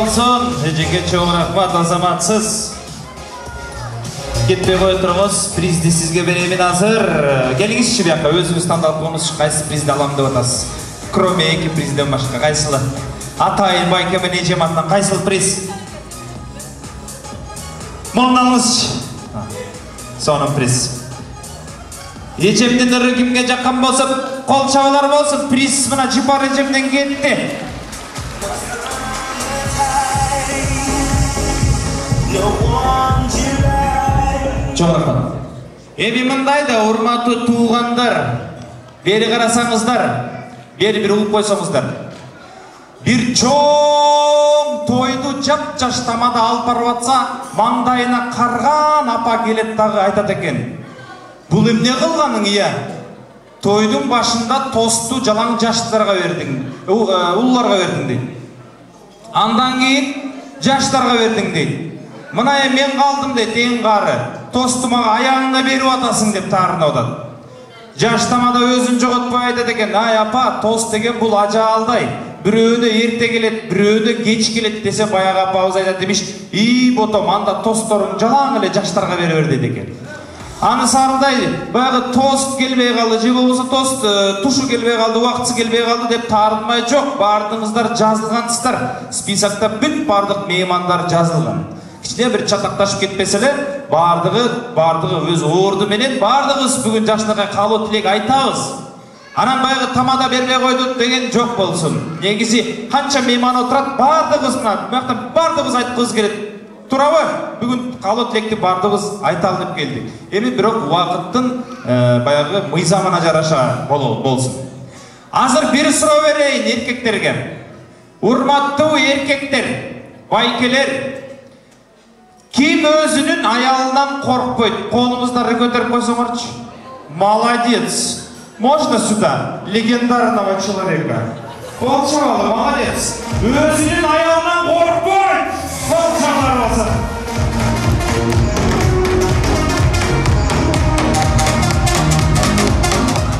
болсын. Эжеке чоң рахмат, азаматсыз. Кетпей қой тұрыңыз, призді сізге беремін азыр. Келіңізші бияққа, өзіңіз таңдалып қоңыз қайсы призді аламын деп отасыз. Кроме екі призден башқа қайсылы? Атайын байкемен ежем атынан қайсыл приз? Молнаңызшы. Соның приз. Ежемден ұры кімге жаққан болсын, қол шабалар болсын, приз мұна жипар ежемден кетті. Çoğrafan. Мындайда, урматтуу туғандар, бері қарасаңыздар, бері бір ұлып қойсаңыздар. Bir çoğ тойду жап-жаштамада алып барып атса, маңдайына қарған апа келет дағы айтат екен. Бұл эмне қылғаның ия? Тойдың башында тосту жалаң жаштарға бердің, ұлларға бердің дейді. Андан кейін жаштарға бердің дейді. Мына мен қалдым дейді, ең қары. Тостымаға аяғыңда беріп атасың деп тарына отады. Жаштамада өзін жоғытпай айтады екен, ай апа, тост деген бұл ажалдай. Біреуді ерте келет, біреуді кеч келет десе баяға апауыз айтады демеш, ботом, анда тостторың жалаң еле жаштарға бере дейді екен. Аны сарылдай, баяғы тост келбей қалды, же болса тост тушу келбей қалды, уақытсы келбей қалды деп тарынмай жоқ, бардыңыздар жазылғансыздар. Списокта бүт бардық меймандар жазылған. Кішіне бір чатақташып кетпеселе, бардығы өз орды менен, бардығыз бүгін жаштарға қалу тілек айтағыз. Анан байғы тамада бермей қойды деген жоқ болсын. Негізі қанша мейман отырады, бардығыз айтқыз келеді. Турабы, бүгін қалу тілекті бардығыз айталып келді. Еме бірақ уақыттың баяғы мыйзамына жараша болсын. Азыр бір сұрау берейін еркектерге. Урматтуу еркектер, байкелер, ким өзінің аялынан қорқпайды? Қолыңыздарды көтеріп қойсаңаршы. Молодец. Можно сюда? Легендарного человека. Қолшабалы, молодец. Өзінің аялынан қорқпайды. Қолшабалар болсын.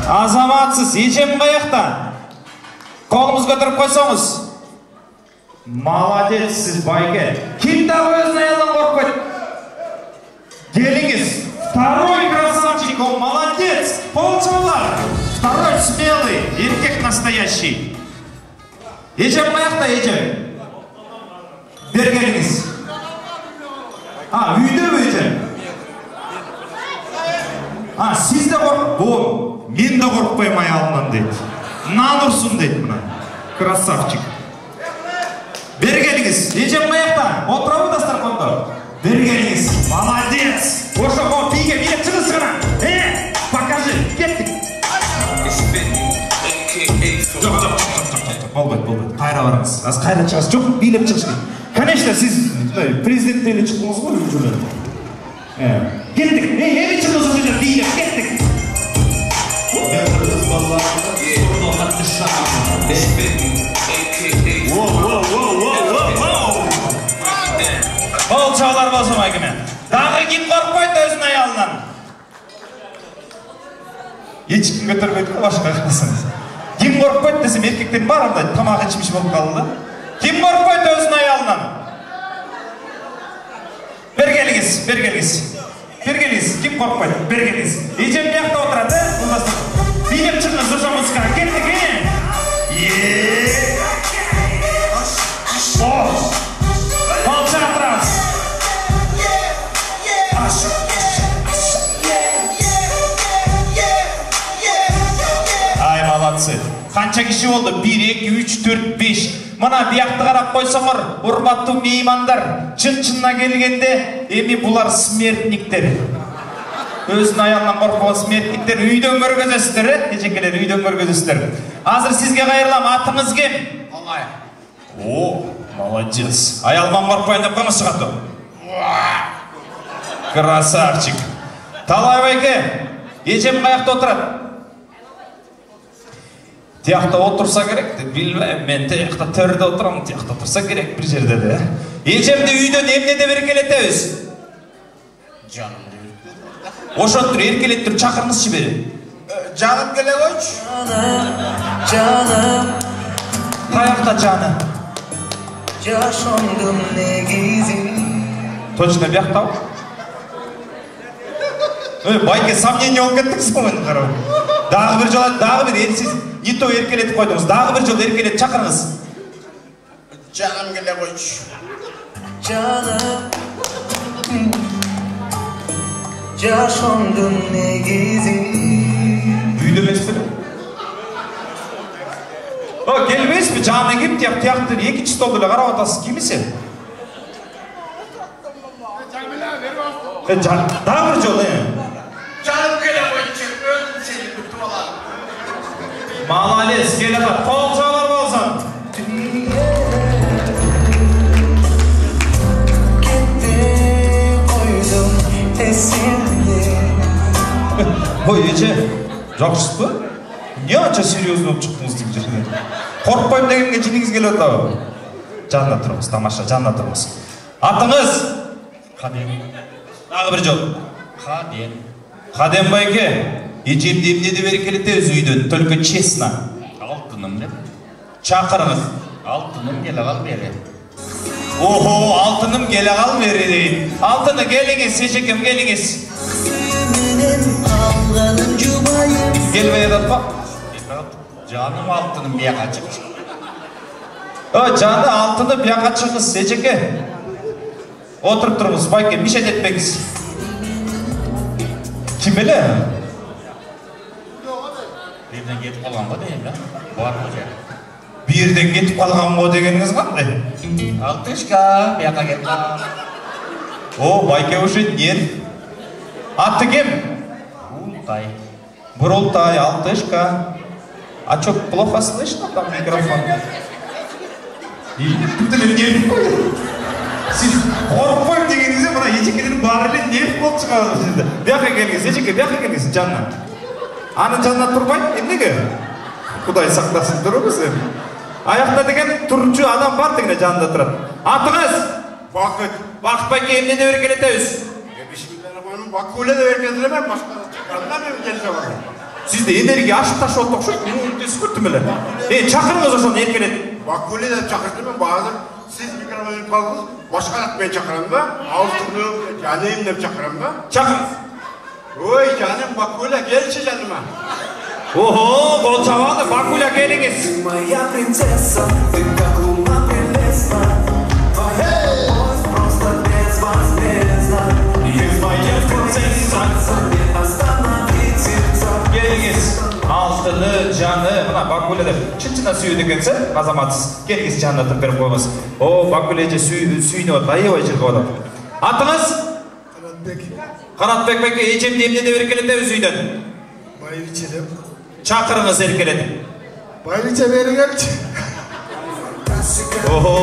Азаматсыз, ежем қаяқта? Қолыңыз көтеріп қойсаңыз. Молодец, сіз байке. Ким дағы өзінің аялынан қорқпайды? Келіңіз. Второй красавчик, он молодец. Полчалар. Второй смелый, еркек настоящий. Ежем қаяқта, ежем? Бергеніңіз. Үйде ежем? Сіз де қорқып? Мен де қорқпайым аялынан дейді. Нан ұрсын дейді мұна. Красавчик. Бергеніңіз, ежем қаяқта? Отырабы дастарханда? Бергеніңіз, молодец! Ошо қол биге билеп шығыз ғана. Покажи, кеттік. Жоқ. Болбайды. Қайра барыңыз. Аз қайра шығыз. Жоқ, билеп шығыз. Конечно, сіз президенттен шықтыңыз ғой жүрген. Кеттік. Еме шығыз жүрген, билеп, кеттік. Ол чағалар болсын әкеме. Дағы кім қорқпайды өзін аялынан? Ешкім көтермейді башқа қасыңыз. Кім қорқпайды десем еркектен бар андай тамақ ішміш болып қалды. Кім қорқпайды өзін аялынан? Бергеліңіз. Кім қорқпайды? Бергеліңіз. Ежем бияқта отырады, билеп шығыңыз ұша музыкаға. Кеттік, Қанша кіші болды? 1, 2, 3, 4, 5. Мына бияқты қарап қойсаңыр, урматтуу меймандар, чын-чынына келгенде, эми бұлар смертниктер. Өзінің аялынан қорқуға смертниктер. Үйден көргөзесіздер, ежекелер, үйден көргөзесіздер. Азыр сізге қайырлам, атыңыз кем? Алай. Молодец. Аялман қорқпайын деп қамыз шығады. Красавчик. Талай байке, ежем қаяқта отырады? Тияқта отырса керек, білмеймін, мен тияқта төрде отырамын, тияқта отырса керек бір жерде де. Ежемді үйден емнеде еркелетеміз? Жаным деп. Ошоттыр, еркелеттір, шақырыңызшы бері. Жаным келе қойшы. Жаным. Қаяқта жаны? Yaşandım ne gizli. Точно бияқтау? Байке сомнение болып кеттіңіз ғой енді қарау. Дағы бір енді сіз ето еркелетіп қойдыңыз. Дағы бір жол еркелетіп шақырыңыз. Canım gele koç. Canım yaşandım ne gizli. Үйді емес пе? Келмейсіз бе? Жанына кеп тияқты екінші столды қарап атасыз. Келмесе? Дағы бір жол, Canım gele koç. Öldüm seni bütün olan. Малалес, келе қат, қол жағалар болсын. Ой, ече, жақсыз ба? Не анша серьезно болып шықтыңыз деп жүрген? Қорықпайым дегенге жиніңіз келіп отыр. Жанында тұрыңыз, тамаша, жанында тұрыңыз. Атыңыз? Қадем. Дағы бір жол. Қадем. Қадем байке, ечемді емдеді берекелетті өз үйден, только честно. Алтыным деп. Шақырыңыз. Алтыным келе қал бері. Охо, алтыным келе қал бері дейді. Алтыны келіңіз, сешекем келіңіз. Келмей едат па? Canım altınım bir yaka çıkmış. Жаны алтыны бияқа шығыз, сешеке. Отырып тұрыңыз, байке, мишет етпеңіз. Кимелі? Birden gidip kalan mı değil lan? Var mı ya? Birden кетіп қалған ғой дегеніңіз қандай? Алтышка, bir yaka gel lan. О, байке уже нерв. Аты кем? Ултай. Бурултай, алтышка. А что, плохо слышно там микрофон? Тіптілер нерв қойды. Сіз қорықпайым дегеніңізде мына ешекелердің барылы нерв болып шығады сізді. Бияқа келіңіз, ешеке, бияқа келіңіз жанына. Аның жанына тұрмай, емнеге? Құдай сақтасын тұрыңыз енді. Аяқта деген тұрыншы адам бар дегені жанында тұрады. Атыңыз? Vakit. Бақыт байке емне де өркелетеміз. Bismillahirrahmanirrahim. Vakule de vermediler mi? Başka çıkardılar mı? Gelse var. Сізді энергия ашып ташы оттық шөк, мен өңірдесі көрттім әлі. Шақырыңыз ошаны еркелет. Vakule de çakırdı mı? Bazen siz mikrofonu kaldınız. Başka atmaya çakırım da. Altını canım da çakırım da. Шақырыңыз. Oy canım Vakule gelçi canıma. Охо, қол шабады, Бакуля келіңіз. Моя принцесса, ты как луна прелестна. Твоя любовь просто безвозмездна. Моя принцесса. Не остановить сердца. Келіңіз. Алтыны, жаны, мына Бакуля деп шыншына сүйеді екенсі, азаматсыз. Келіңіз жанына тұрып беріп қойыңыз. О, Бакуля же сүйіне от, аябай жүріп отыр. Атыңыз? Қанатбек байке, ечемді емнеде еркелете өз үйден. Bayviçe de. Шақырыңыз еркелетіп. Bayviçe beri geldi. Охо,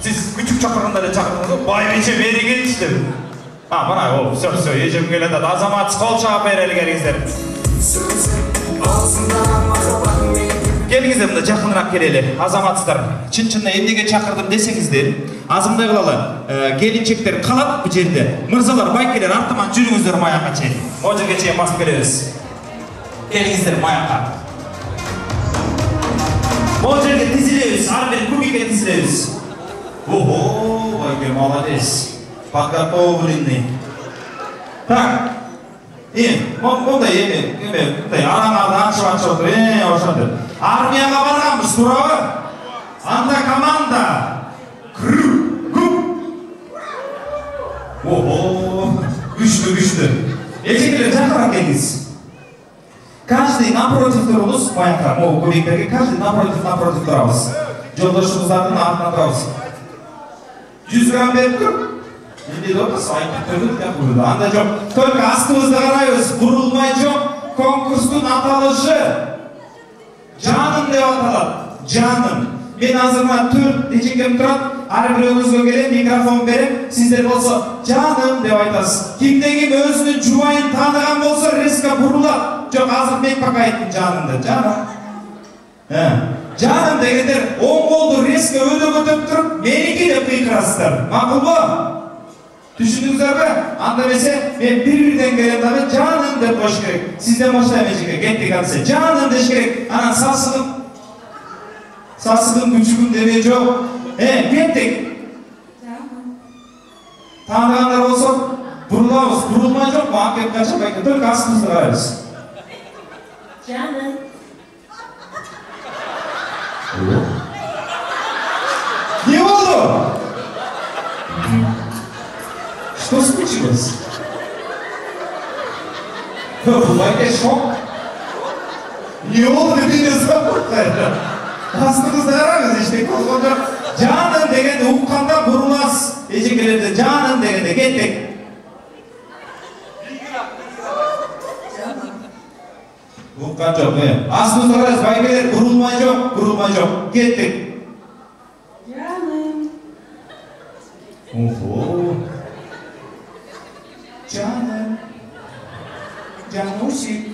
сіз күчік шақырғандары шақырғандары, байвече бері келші деп. Мына, все, ежем келеді, азаматсыз қол шағып берелі келіңіздер. Келіңіздер, мұнда жақынырақ келелі, азаматсыздар. Шын-шынна емнеге шақырдым десеңіздер, азымдай қылалы, келіншектер қалады бұл жерде. Мырзалар, байкелер, артыман жүріңіздер маяққа чейін. О жерге чейін басып келеміз. Келіңіздер маяққа. О жерге тізілеміз, армен көмекке тізілеміз. Охо, байкер, молодец. Подготовленный. Так. Мұндай араңарды аншы отыр, ошады. Армияға барғанбыз, туралы. Анда команда. Охо, күшті. Ешекелер жақырақ келіңіз. Каждый напротив тұрыңыз, баянға, көмектерге каждый напротив тұрабыз. Жолдашымыздардың артынан тұрабыз. 100 грамм беріп тұр. Енді отырс, айтып тұрдық деп бұрылды. Анда жоқ. Только астымызды қарайыз, бұрылмай жоқ. Конкурстың аталышы. Жаным деп аталады. Жаным. Мен азырма 4 ешекем тұрады. Әрбіреуіңізге келем, микрофон берем. Сіздер болса, жаным деп айтасыз. Кімде-кім өзінің жұбайын таныған болса, резко бұрылады. Жоқ, азыр мен пока айттым жанымды. Жаным. Жаным дегендер, оң қолды резко өте көтіп тұрып, менікі деп қиқырасыздар. Мақұл ба? Düşündünüzler be? Anda mesela ben birbirinden gelen tabi canım de boş gerek. Sizden boşlayamayacak gerek. Gittik hadise. Canım de gerek. Ana sasılım. Sasılım küçüküm demeye çok. Kettik. Tanıganlar olsa burulabız. Burulma yok mu? Hakikaten kaçamayın. Dur kastımızda varız. Canım. Ne oldu? Что случилось? Бывает шок. Ne oldu dediğiniz zamanlar? Aslınızda aramız işte. Canım degende ukkanda burulmaz. Ecekilerde canım degende gettik. Ukkan yok. Aslınızda aramız baygeler burulma yok. Burulma yok. Gettik. Canım. Oho. Canım. Canusik.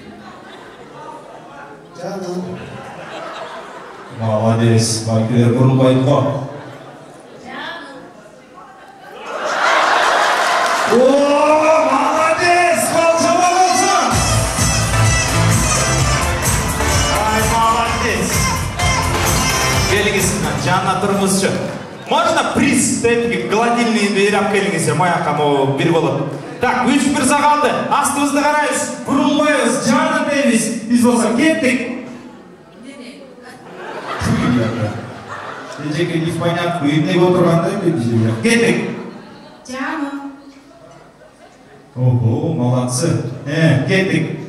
Canım. Молодец. Baygeler burulmayın kok. Ooo, молодец. Kalçalar olsun. Ay, молодец. Geliniz, canına durumuz şu. Можно приз, гладильный беріп келіңіздер, мояққа бір болып. Так, 3-1 қалды. Астымызды қарайыз, бұрылмайыз, жанын дейміз. Біз болса кеттік. Ежеке непонятно, үйінде отырғанда кеттік. Canım. Ого, молодцы. Кеттік.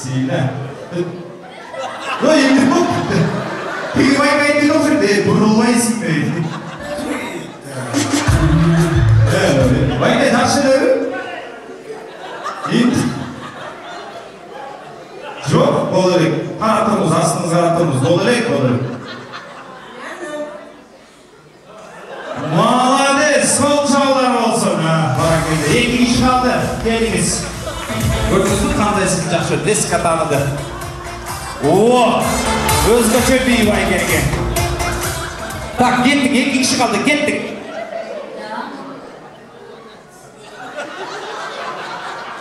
Sila. Ой, не мог. Перевайкай не нужен, да бурулмайсың. Вайкай тапшыры. Жоқ, бол керек. Қаратырмыз, астыңыз қаратырмыз. Бол керек, бол керек. Молодец, сол жаулар болсын. Баракелді. Екінші қалды. Келіңіз. Көрдіңіз қандай сізді жақшы деск атаныды. О, өзгөчө бий байгерге. Так, кеттік, екінші қалды, кеттік.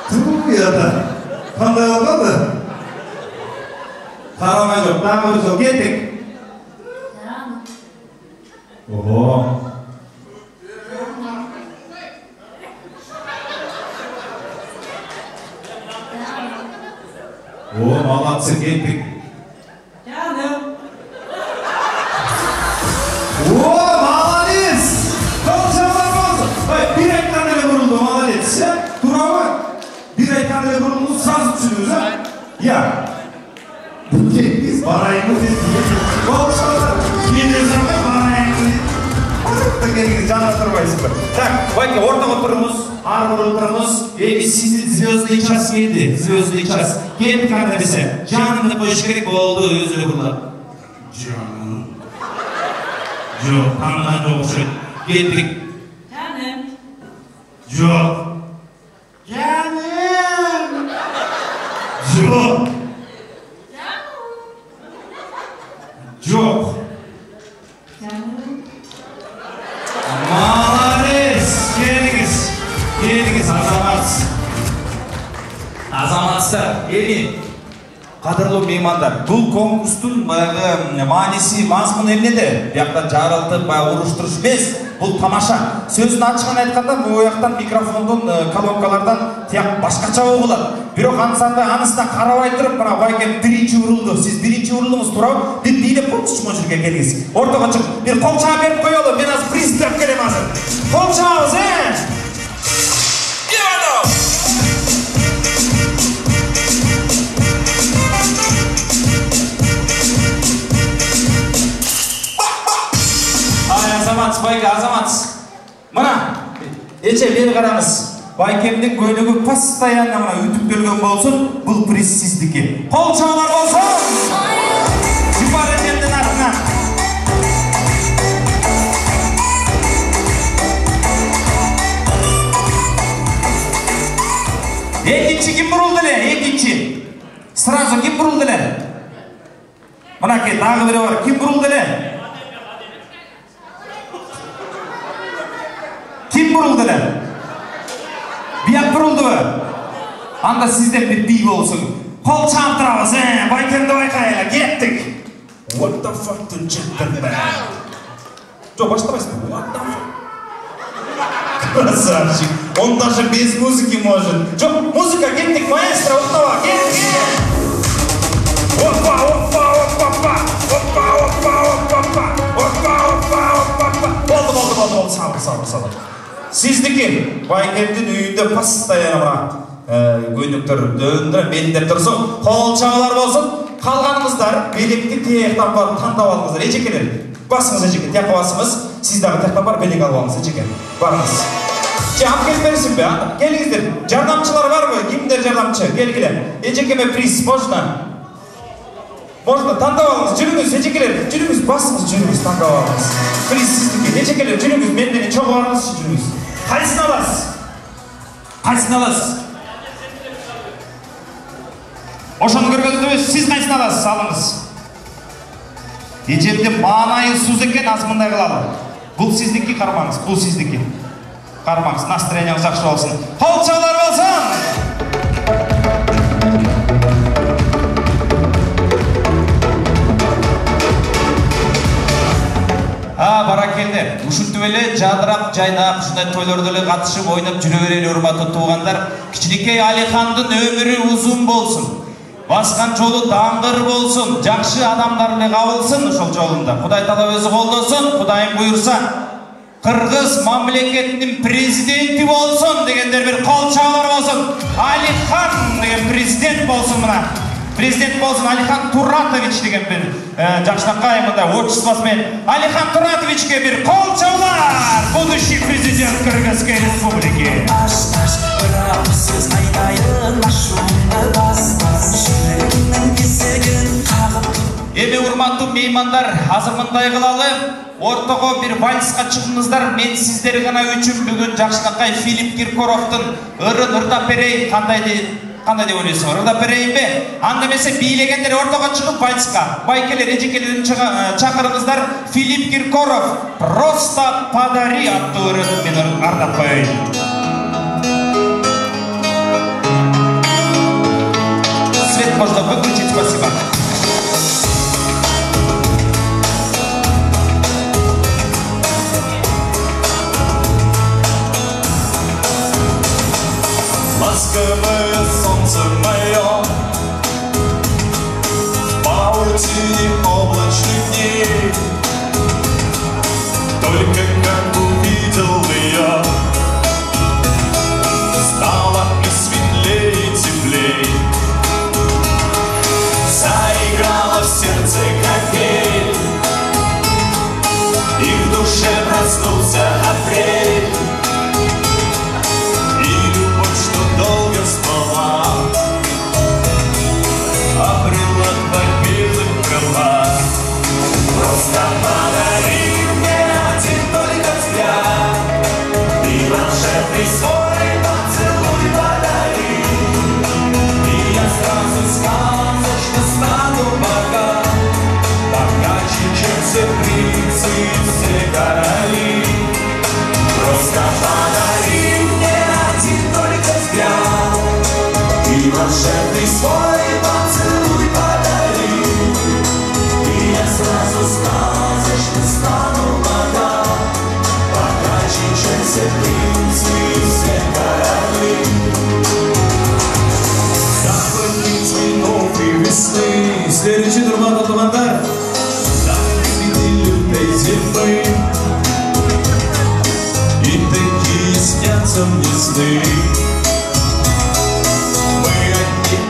Туй, ата. Қандай олғады? Қарамай жоқ, тағы бір сол, кеттік. Ого. О, молодцы, кеттік. Canım. О, молодец! Қалшалар болсын. Bir aytқан еле бұрылды, молодец. Тура ма? Bir aytқан еле бұрылды, сразу түсіндіңіз, а? Я. Біз барайымыз деді. Қалшалар, менен жармай барайымыз деді. Келіңіз, жана тұрмайсыздар. Так, байке, ортаға тұрыңыз, арғы тұрыңыз. Біз сізді звездный час еді, звездный час. Кеттік ана десе, жанымды қойыш керек болды, өзілі бұлар. Жаным. Жоқ, таныған жоқ ұшырет. Кеттік. Canım. Жоқ. Жаным. Жоқ. Жоқ. Canım. Молодец! Келіңіз. Келіңіз, азамат. Азаматсыздар, елі. Қадырлы меймандар, бұл конкурстың маңызы мазмұны емнеде? Яқтан жарылтып, ұрыштырыш емес, бұл тамаша. Сөзін ашқан айтқанда, бұл яқтан микрофондың колонкалардан тияқ башқача оғылады. Бирок анысына қарабай тұрып, мына байкен бірінші ұрылды. Сіз бірінші ұрылдыңыз тұрау, бір дейлеп қоңшыма жүрген келіңіз. Ортаға çık, bir қоңшаға беріп қойылы, мен аз приз беріп келем азыр. Қоңшағыз, Азамат, байке, азамат. Мына, ече бері қараңыз. Байкемдің көйлегі постоянно мына үтіп келген болсын, бұл приз сіздікі. Қол шаулар болсын! Жұпар әтемдің артына. Екінші кім бұрылды ле? Екінші. Сразу кім бұрылды ле? Мына ке, дағы бірі бар. Кім бұрылды ле? Kim buruldular? Biyak buruldu mu? Anda sizden bir bilgi olsun. Kol çaptırabız, Bayker'de baykayla, kettik. What the fuck to gentleman? Жоқ, başlamayız mı? What the fuck? Красавчик. Он даже без музыки может. Жоқ, музыка, кетtik, маэстро, оттава, кетtik. Опа, опа, опа, опа, опа, опа, опа, опа, опа, опа, опа, опа. Oldu, sağ ol. Sizdeki, Bayker'in üyünde pastayanıma göynüktür, döndürüp, belindep dursun, kol çağlar bolsun, kalganыңыздар, белекти тияктан барып тандап алыңыздар, эжекелер. Басыңыз эжеке, тияққа басыңыз, сиз дагы тияққа барып белек алып алыңыз, эжеке. Барыңыз. Алып келип берсин бе? Келиңиздер. Жардамчылар барбы? Кимдер жардамчы? Келгиле. Эжекеме приз можно? Можно, тандап алыңыз, жүрүңүз, эжекелер, жүрүңүз, басыңыз, жүрүңүз, тандап алыңыз. Приз сиздики, эжекелер, жүрүңүз, мен менен чогуу барыңыз, жүрүңүз. Кайсын аласыз? Кайсын аласыз? Ошону көргөздөбүз, сиз кайсын аласыз, алыңыз. Эжемде маанайы суз экен, азыр мындай кылалы. Бул сиздики, кармаңыз, бул сиздики. Кармаңыз, настроениеңиз жакшы болсун. Кол чалар болсун! Баракелде, ушинтип эле жадырап, жайнап, ушундай тойлордо эле катышып, ойноп жүрө берели, урматтуу туугандар. Кичинекей Алихандын өмүрү узун болсун. Баскан жолу даңгыр болсун, жакшы адамдар эле кабылсын ошол жолунда. Кудай Таала өзү колдосун, Кудайым буйрса, Кыргыз мамлекетинин президенти болсун дегендер бир кол чабалар болсун. Алихан деген президент болсун мына. Президент болсун Алихан Туратович деген бир жакшынакай мындай отчествосу менен Алихан Туратовичке бир кол чабалар. Будущий президент Кыргызской республики. Siz aynayın aşımda bas Yüreğimin kesegin kağıp Эми урматтуу меймандар, азыр мындай кылалы. Ортого бир вальска чыгыңыздар. Мен сиздер гана үчүн бүгүн жакшынакай Филипп Киркоровдун ырын ырдап берейин. Кандай деп ойлойсуң? Ырдап берейинби? Анда эмесе бийлегендер ортого чыгып вальска. Байкелер, эжекелерин чакырыңыздар. Филипп Киркоров «Просто подари» аттуу ырын мен ырдап коеюн. Свет можно выключить, спасибо. Ласковое солнце мое в паутине облачных дней. Только как увидел ее, стало и светлее, и теплей. Заиграла в сердце капель, и в душе проснулся апрель. И любовь, что долго спала, обрела победу крыла. Просто подари мне один только взгляд, и волшебный свой поцелуй подари. И я сразу сказочно стану богат, богаче, чем все принцы и все короли. Просто подари мне один только взгляд, и волшебный свой поцелуй подари. И я сразу сказочно стану богат, богаче, чем все принцы и все короли. Весны, следующий турман от Лавандар. Любой зимы, и такие снятся мне сны. Мы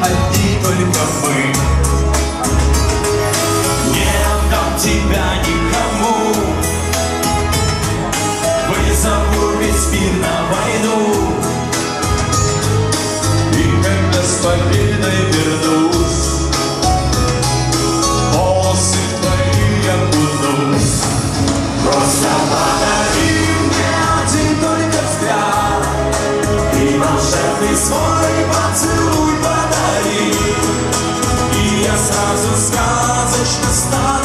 одни, только мы. Не отдам тебя никому, вызову весь мир на войну. И когда с победой вернусь, волосы твои я кунусь. Просто подари мне один только взгляд, и волшебный свой поцелуй подари. И я сразу сказочно стану